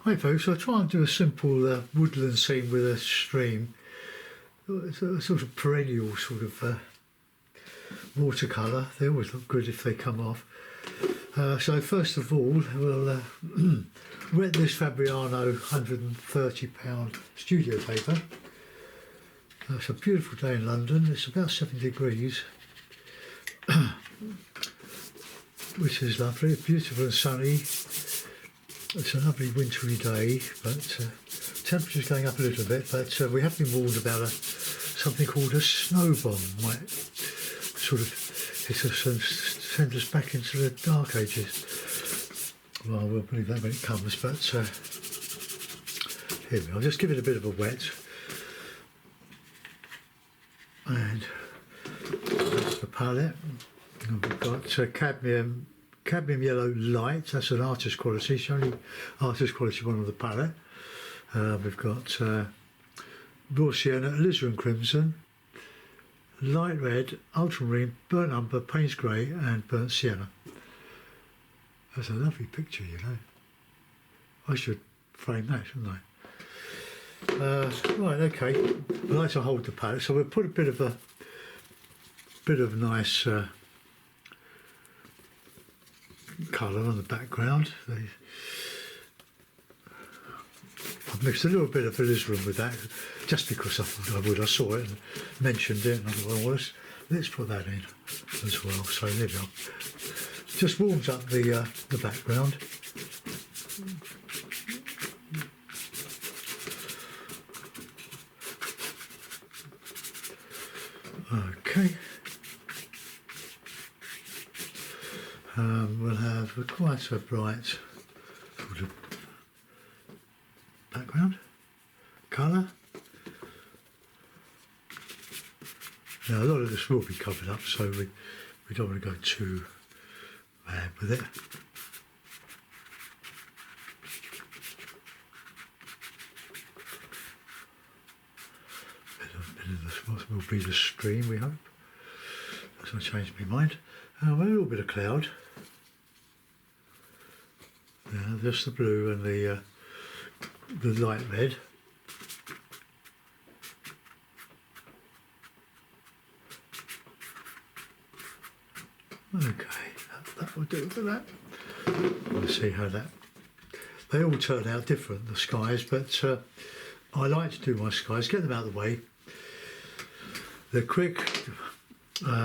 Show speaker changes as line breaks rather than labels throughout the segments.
Hi folks, I'll try and do a simple woodland scene with a stream. It's a sort of perennial sort of watercolour. They always look good if they come off. So first of all, we'll wet this Fabriano £130 studio paper. It's a beautiful day in London. It's about 7 degrees, which is lovely. It's beautiful and sunny. It's a lovely wintry day, but temperature's going up a little bit. But we have been warned about something called a snow bomb might sort of hit us and send us back into the dark ages. Well, we'll believe that when it comes. But here we are. I'll just give it a bit of a wet, and that's the palette. And we've got cadmium yellow light. That's an artist quality. It's only artist quality one on the palette. We've got raw sienna, alizarin crimson, light red, ultramarine, burnt umber, Payne's grey, and burnt sienna. That's a lovely picture, you know. I should frame that, shouldn't I? Right, okay. I like to hold the palette, so we'll put a bit of nice colour on the background. I've mixed a little bit of alizarin with that, just because I thought I would. I saw it and mentioned it, and I thought, well, let's put that in as well. So there we go. Just warms up the background. Okay. We'll have quite a bright sort of background colour. Now a lot of this will be covered up, so we don't want to go too bad with it. Bit of this will be the stream, we hope. That's going to change my mind. Well, a little bit of cloud. Yeah, just the blue and the light red. Okay, that will do for that. We'll see how that. They all turn out different, the skies, but I like to do my skies, get them out of the way. They're quick.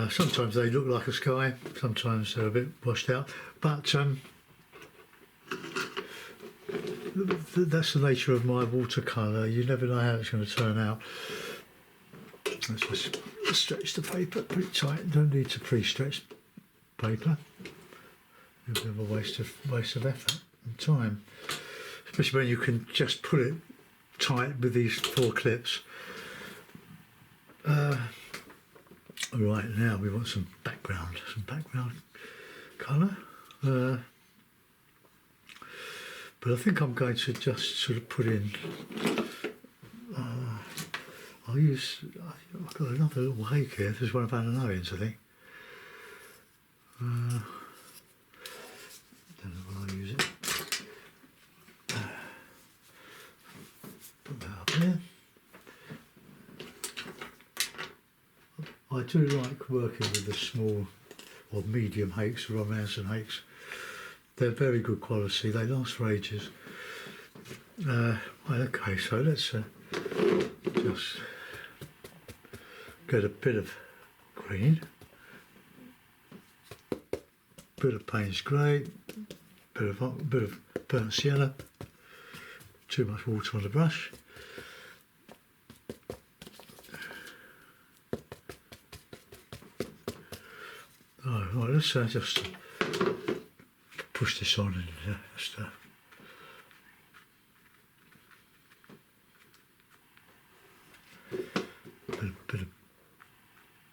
Sometimes they look like a sky, sometimes they're a bit washed out, but that's the nature of my watercolour. You never know how it's going to turn out. Let's just stretch the paper pretty tight. Don't need to pre-stretch paper. A bit of a waste of effort and time, especially when you can just put it tight with these 4 clips. Right, now we want some background colour. But I think I'm going to just sort of put in. I've got another little hake here. This is one of Alan Owen's, I think. Don't know when I'll use it. Put that up there. I do like working with the small or medium hakes, romance and hakes. They're very good quality, they last for ages. Okay, so let's just get a bit of green, bit of Payne's grey, bit of burnt sienna, too much water on the brush. Right, let's just push this on and just bit of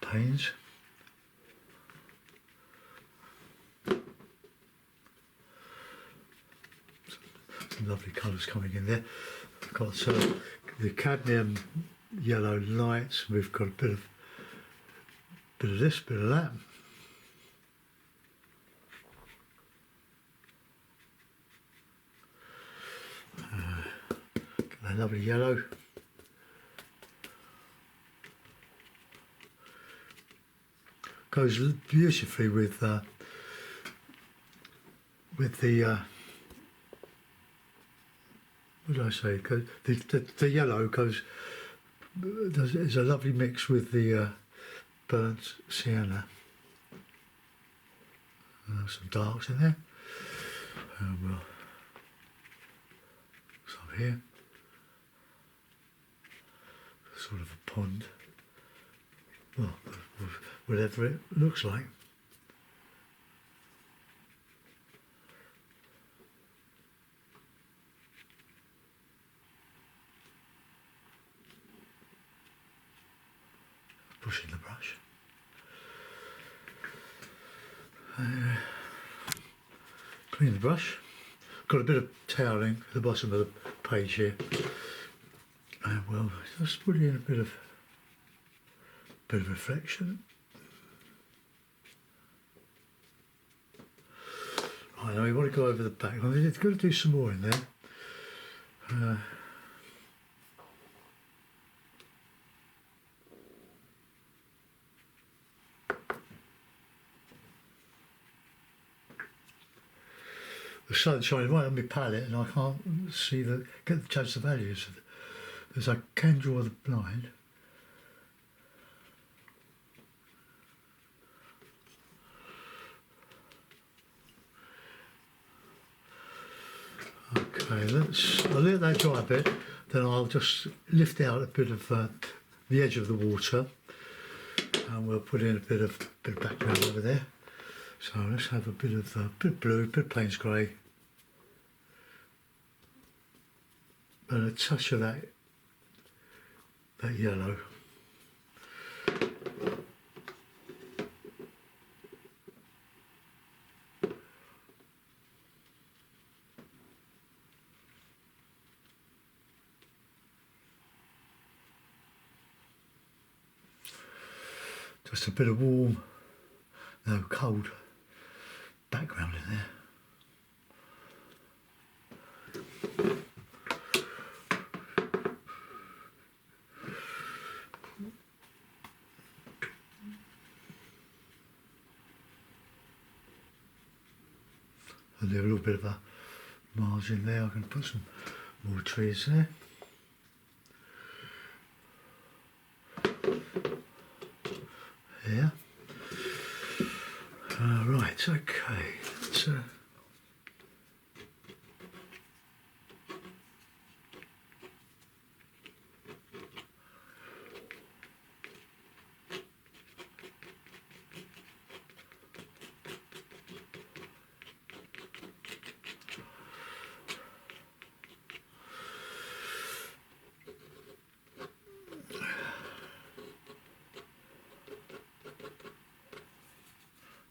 Payne's. Some lovely colours coming in there. I've got the cadmium yellow lights. We've got a bit of this, bit of that. A lovely yellow. Goes beautifully with the what did I say? The yellow goes is a lovely mix with the burnt sienna. Some darks in there. Well, some here. Sort of a pond. Well, whatever it looks like. Pushing the brush. Clean the brush. Got a bit of toweling at the bottom of the page here. Well, just put in a bit of reflection. I know you want to go over the back. I'm going to do some more in there. The sun's shining right on my palette, and I can't judge the values. As I can draw the blind. Okay, I'll let that dry a bit, then I'll just lift out a bit of the edge of the water, and we'll put in a bit of background over there. So let's have a bit of blue, bit of Payne's grey, and a touch of that yellow. Just a bit of warm, no, cold background in there. I'll do a little bit of a margin there. I can put some more trees there. Yeah. Right, okay. So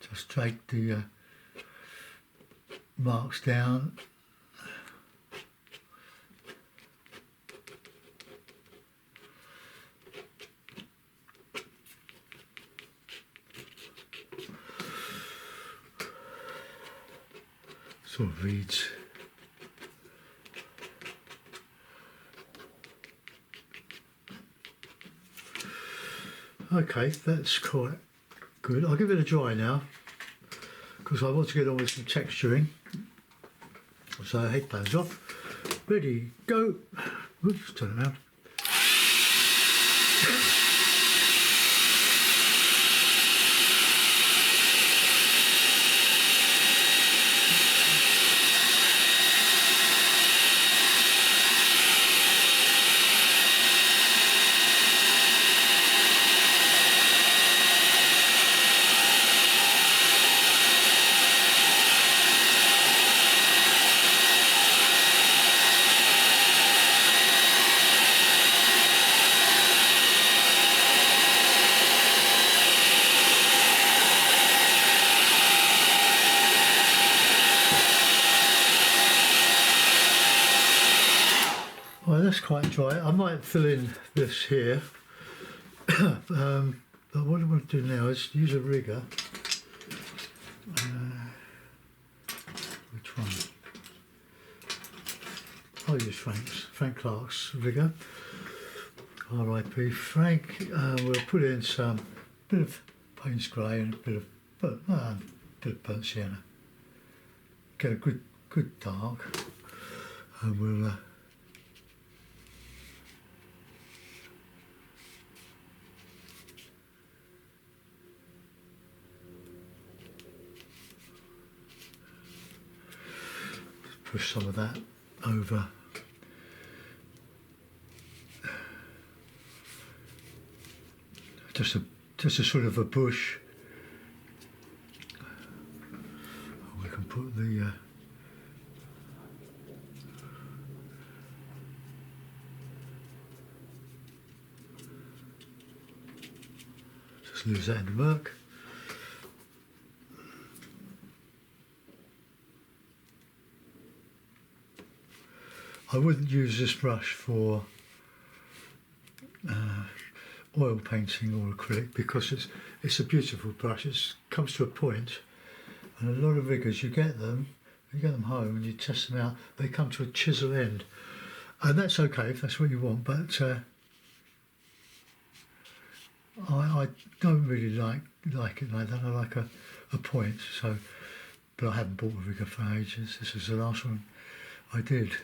just drag the marks down. Sort of reads. Okay, that's quite good. I'll give it a dry now, because I want to get on with some texturing. So headphones off, ready, go. Oops, turn it around. Well, that's quite dry. I might fill in this here, but what I want to do now is use a rigger. Which one? I'll use Frank Clark's Vigor. R.I.P. Frank. We'll put in some bit of Payne's Grey and a bit of burnt sienna. Get a good dark, and we'll push some of that over just a sort of a bush. We can put the just lose that in the murk. I wouldn't use this brush for oil painting or acrylic because it's a beautiful brush. It comes to a point, and a lot of riggers, you get them home and you test them out, they come to a chisel end, and that's okay if that's what you want, but I don't really like it like that. I like a point. So, but I haven't bought a rigger for ages. This is the last one I did.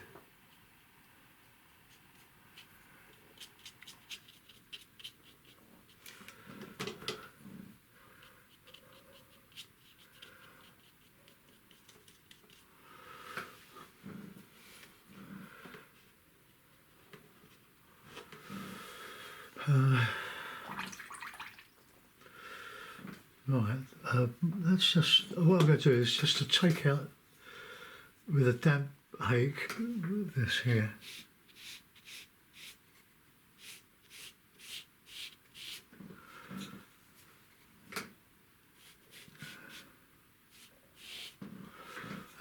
Right, that's just what I'm going to do is just to take out with a damp hake this here.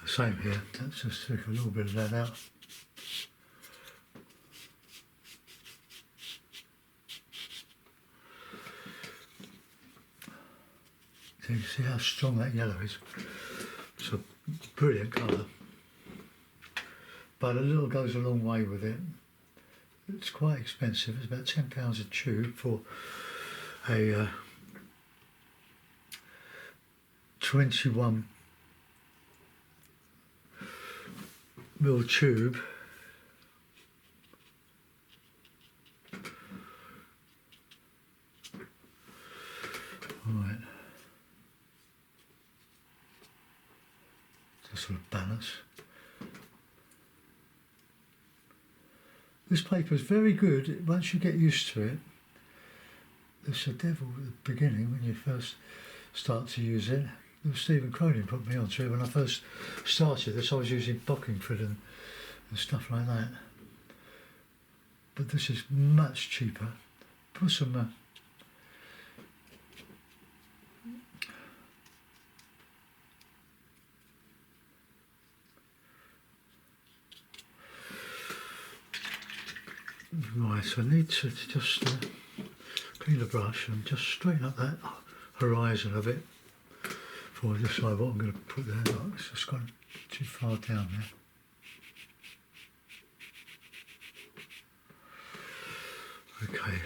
Same here. Let's just take a little bit of that out. You can see how strong that yellow is. It's a brilliant colour, but a little goes a long way with it. It's quite expensive. It's about £10 a tube for a 21 mil tube. Right. Sort of balance. This paper is very good once you get used to it. It's a devil at the beginning when you first start to use it. Stephen Cronin put me onto it when I first started this. I was using Bockingford and stuff like that. But this is much cheaper. Put some right, so I need to just clean the brush and just straighten up that horizon a bit before I decide what I'm going to put there. Look, it's just gone too far down there. Okay,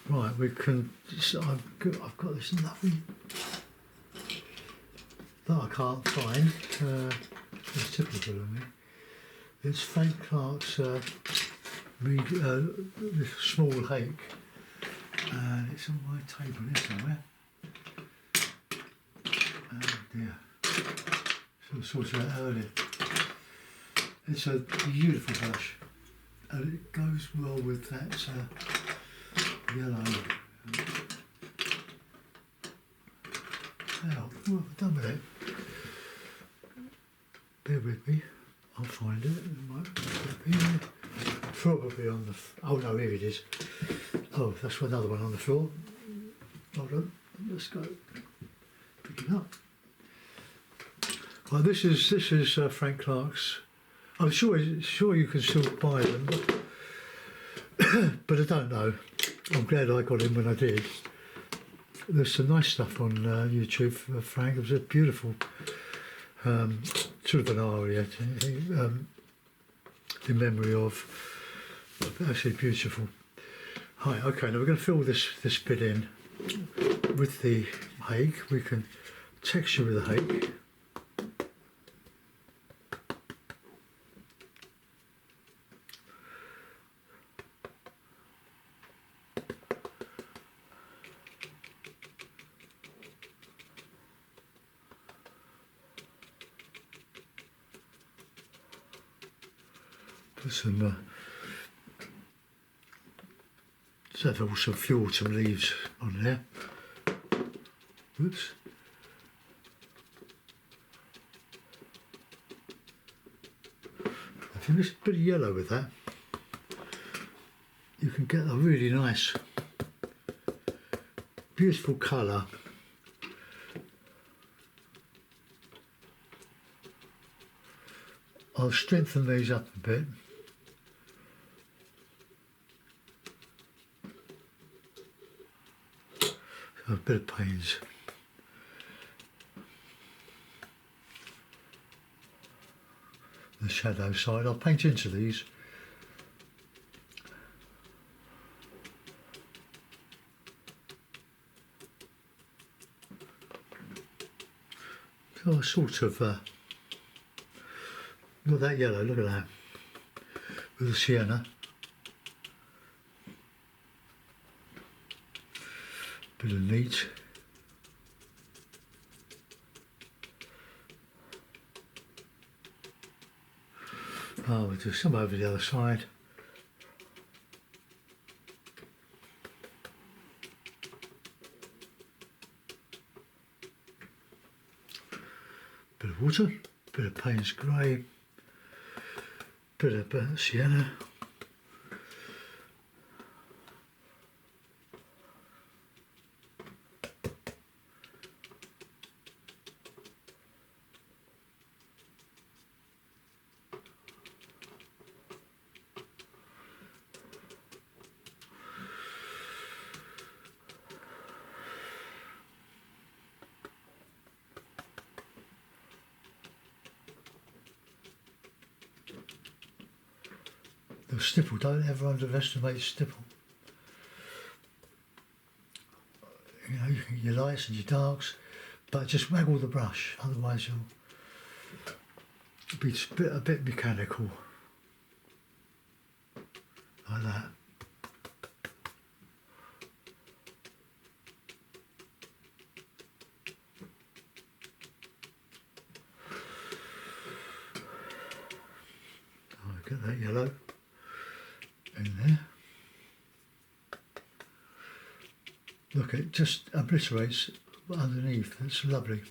right, we can. I've got this lovely that I can't find. It's typical of me. It's Frank Clark's small hake, and it's on my table here somewhere. Oh dear, should have sorted it out earlier. It's a beautiful brush, and it goes well with that yellow. Now, what have I done with it? Bear with me. I'll find it. It might be probably on the. Oh no, here it is. Oh, that's another one on the floor. Hold on, let's go pick it up. Well, this is Frank Clark's. I'm sure you can still buy them, but I don't know. I'm glad I got in when I did. There's some nice stuff on YouTube for Frank. It was a beautiful sort of an aria in memory of. Actually beautiful. Right, okay, now we're going to fill this bit in with the hake. We can texture with the hake. Put some so I've also filled some leaves on there. Oops. I think there's a bit of yellow with that. You can get a really nice, beautiful colour. I'll strengthen these up a bit. A bit of pains. The shadow side, I'll paint into these. So sort of not that yellow, look at that. With the sienna. Bit of neat. Oh, we'll do some over the other side. Bit of water, bit of Payne's grey, bit of sienna. The stipple, don't ever underestimate stipple. You know, you can get your lights and your darks, but just waggle the brush, otherwise you'll be a bit mechanical. Like that. Oh, get that yellow in there. Look, it just obliterates underneath. It's lovely.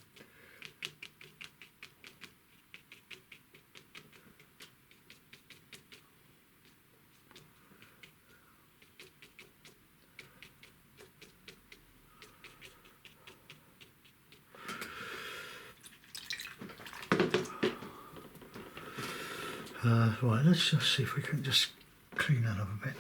Right, let's just see if we can just clean that up a bit.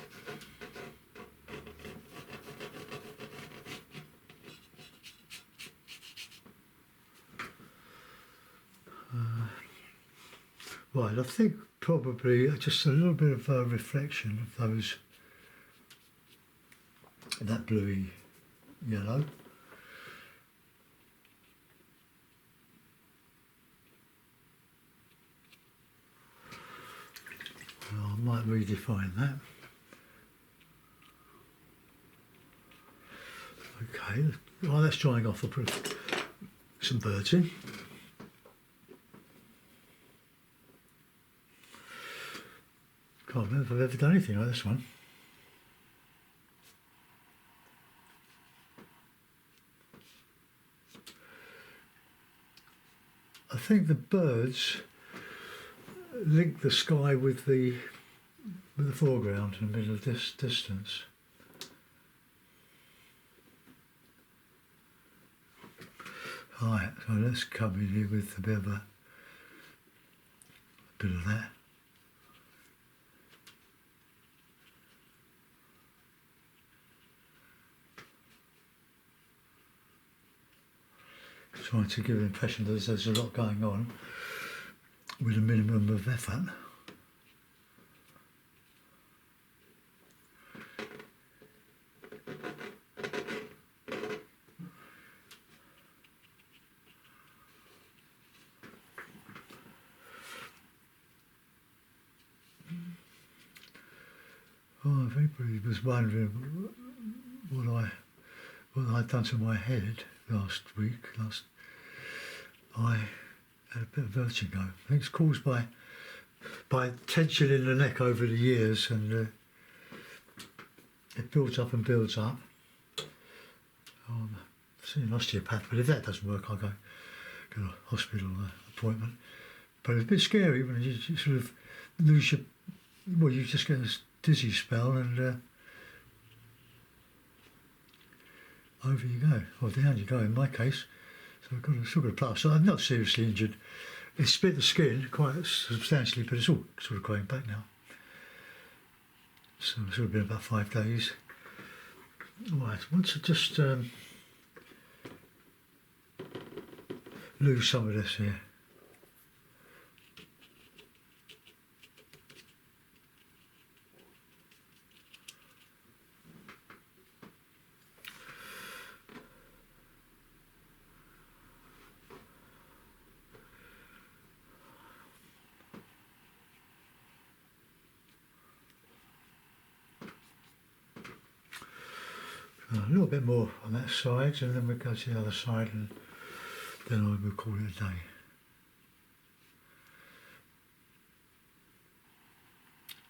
Right, I think probably just a little bit of reflection of those, that bluey yellow. I might redefine that. Okay, while that's drying off, I'll put some birds in. Can't remember if I've ever done anything like this one. I think the birds link the sky with the foreground in the middle of this distance. Right, so let's come in here with a bit of that. trying to give an impression that there's a lot going on with a minimum of effort. Oh, if anybody was wondering what I'd done to my head last week, I had a bit of vertigo. I think it's caused by tension in the neck over the years, and it builds up and builds up. I've seen an osteopath, but if that doesn't work, I'll go get a hospital appointment. But it's a bit scary when you sort of lose your, well, you just get this dizzy spell, and over you go, or down you go in my case. So I've still got a plaster. I'm not seriously injured. It split the skin quite substantially, but it's all sort of growing back now. So it's sort of been about 5 days. Right, once I just lose some of this here. A little bit more on that side, and then we'll go to the other side, and then I will call it a day.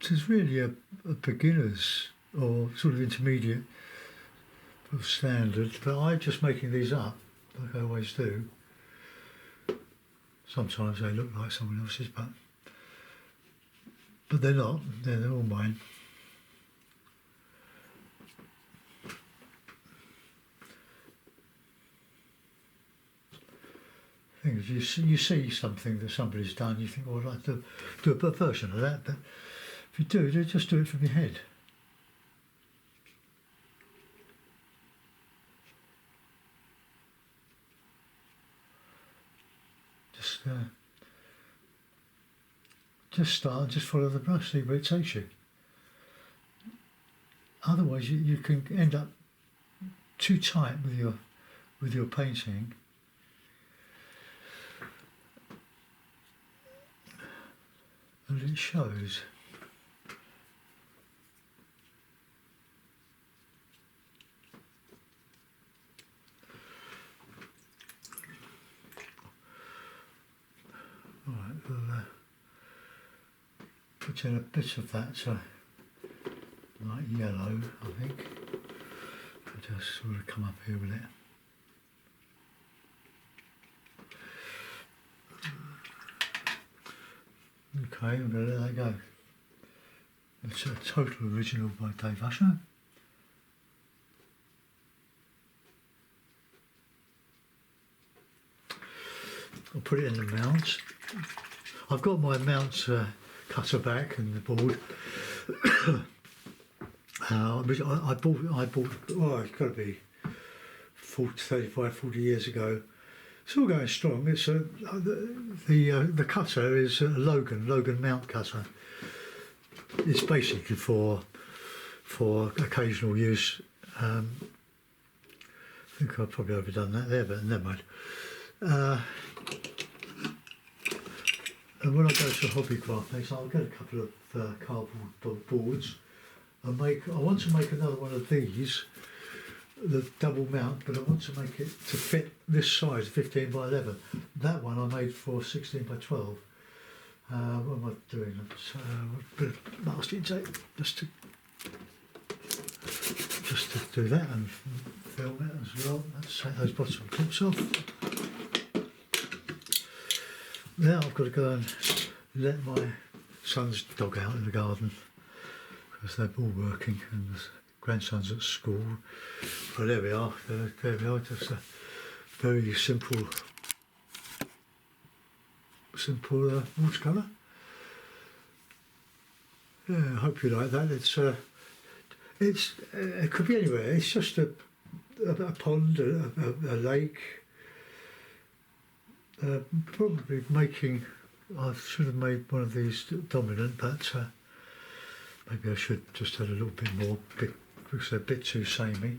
This is really a beginner's or sort of intermediate standard, but I'm just making these up, like I always do. Sometimes they look like someone else's, but they're not. They're all mine. Things you see something that somebody's done, you think, well, I'd like to do a version of that, but if you do, just do it from your head. Just start, just follow the brush, see where it takes you. Otherwise, you can end up too tight with your painting. And it shows. Right, we'll put in a bit of that light yellow, I think. I'll just sort of come up here with it. Okay, I'm going to let that go. It's a total original by Dave Usher. I'll put it in the mount. I've got my mount cutter back and the board. Which I bought, oh, it's got to be 35, 40 years ago. It's all going strong. It's the cutter is a Logan mount cutter. It's basically for occasional use. I think I've probably overdone that there, but never mind. And when I go to a hobby craft place, I'll get a couple of cardboard boards. I want to make another one of these, the double mount, but I want to make it to fit this size, 15 by 11. That one I made for 16 by 12. What am I doing? A bit of masking tape just to do that and film it as well. Let's take those bottom clips off. Now I've got to go and let my son's dog out in the garden because they're all working and the grandson's at school. But there we are, just a very simple watercolour. Yeah, I hope you like that. It could be anywhere. It's just a pond, a lake, Probably making, I should have made one of these dominant, but maybe I should just add a little bit more, because they're a bit too samey.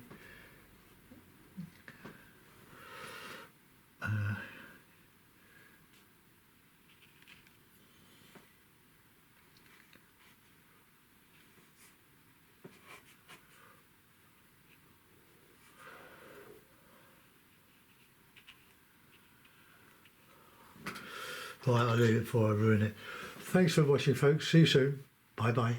Right, I'll leave it before I ruin it. Thanks for watching, folks. See you soon. Bye bye.